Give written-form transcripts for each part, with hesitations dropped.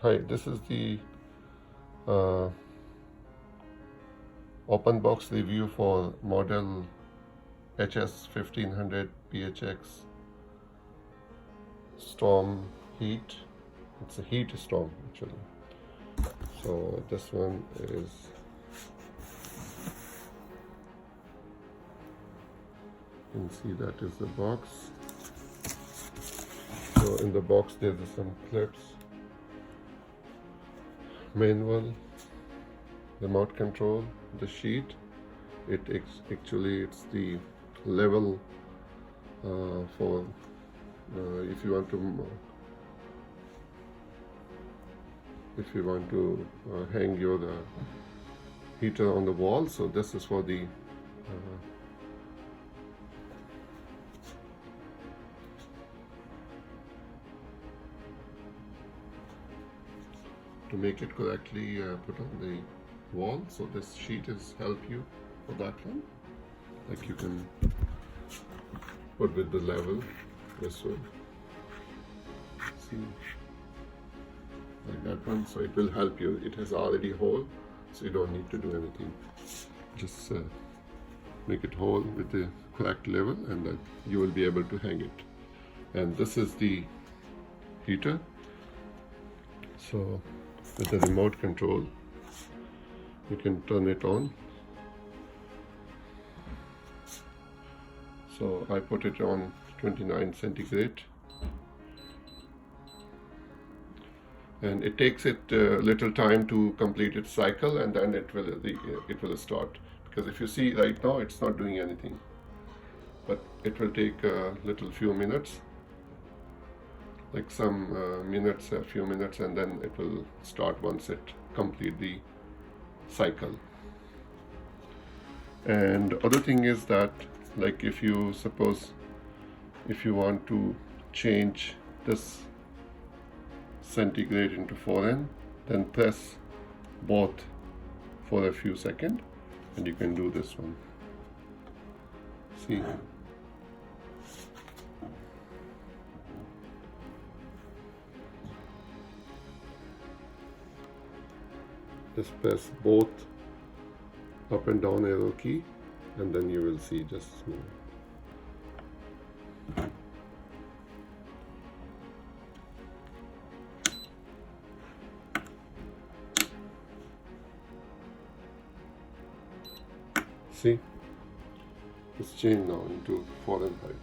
Hi, this is the uh, open box review for model HS1500 PHX Storm Heat. It's a heat storm actually. So this one is, you can see that is the box. So in the box there's some clips, manual, remote control, the sheet. Actually it's the level for if you want to hang your heater on the wall. So this is for the to make it correctly put on the wall. So this sheet is help you for that one. Like you can put with the level this way. See, like that one. So it will help you. It has already hole, so you don't need to do anything. Just make it whole with the correct level, and then you will be able to hang it. And this is the heater. So with the remote control, you can turn it on. So I put it on 29 centigrade, and it takes it a little time to complete its cycle, and then it will start. Because if you see right now, it's not doing anything, but it will take a little few minutes, like some minutes, a few minutes, and then it will start once it complete the cycle. And other thing is that, like if you want to change this centigrade into foreign, then press both for a few seconds, and you can do this one. See, just press both up and down arrow key, and then you will see just move. See, it's changed now into Fahrenheit.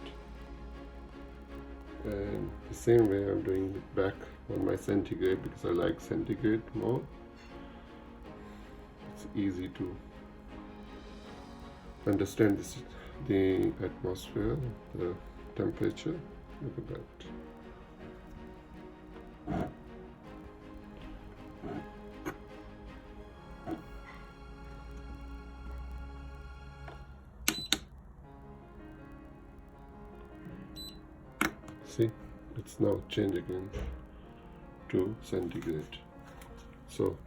And the same way I'm doing it back on my centigrade, because I like centigrade more. It's easy to understand this, the atmosphere, the temperature. Look at that. See, it's now changing again to centigrade. So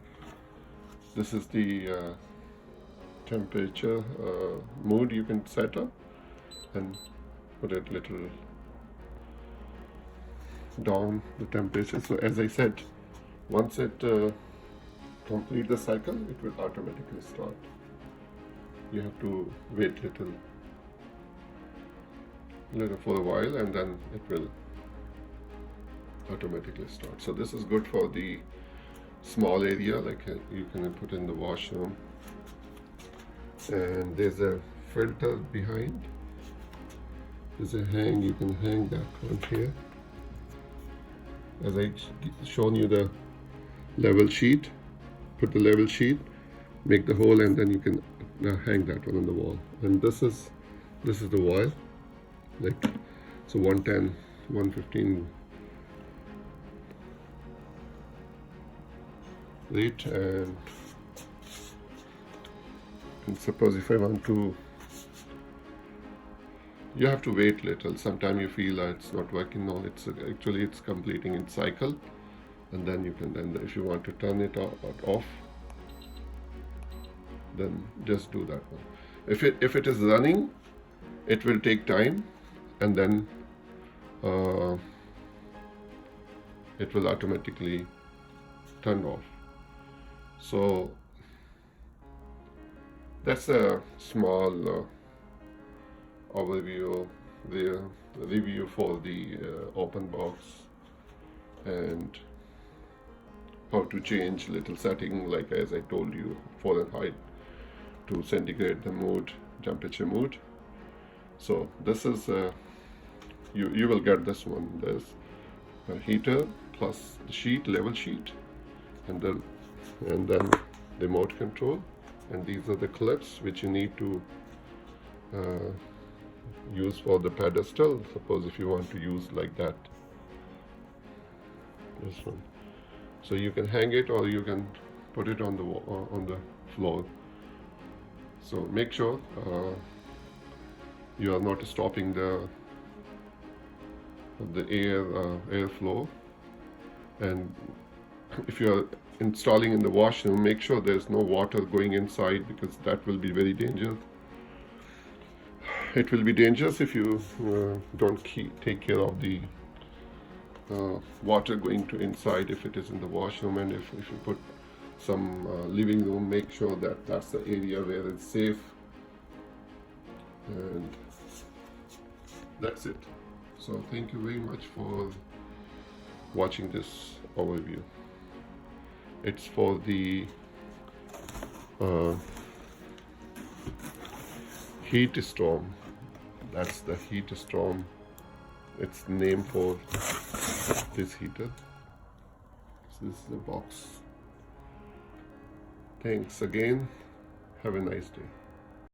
this is the temperature mood you can set up, and put it little down the temperature. So as I said, once it complete the cycle, it will automatically start. You have to wait little for a while, and then it will automatically start. So this is good for the small area, like you can put in the washroom. And there's a filter behind. There's a hang, you can hang that one here. As I shown you the level sheet, put the level sheet, make the hole, and then you can hang that one on the wall. And this is the wire, like so 110, 115 rate. And suppose if I want to, you have to wait little. Sometimes you feel that it's not working. No, it's actually it's completing its cycle, and then you can if you want to turn it off, then just do that one. If it is running, it will take time, and then it will automatically turned off. So that's a small overview, the review for the open box, and how to change little setting, like as I told you, Fahrenheit to centigrade, the mood, temperature mood. So this is you will get this one. There's a heater plus the sheet, level sheet, and then remote control, and these are the clips which you need to use for the pedestal. Suppose if you want to use like that, this one. So you can hang it or you can put it on the floor. So make sure you are not stopping the airflow, and if you are installing in the washroom, make sure there's no water going inside, because that will be very dangerous. It will be dangerous if you don't take care of the water going to inside if it is in the washroom. And if you put some living room, make sure that that's the area where it's safe. And that's it. So thank you very much for watching this overview. It's for the heat storm. That's the heat storm. It's the name for this heater. This is the box. Thanks again. Have a nice day.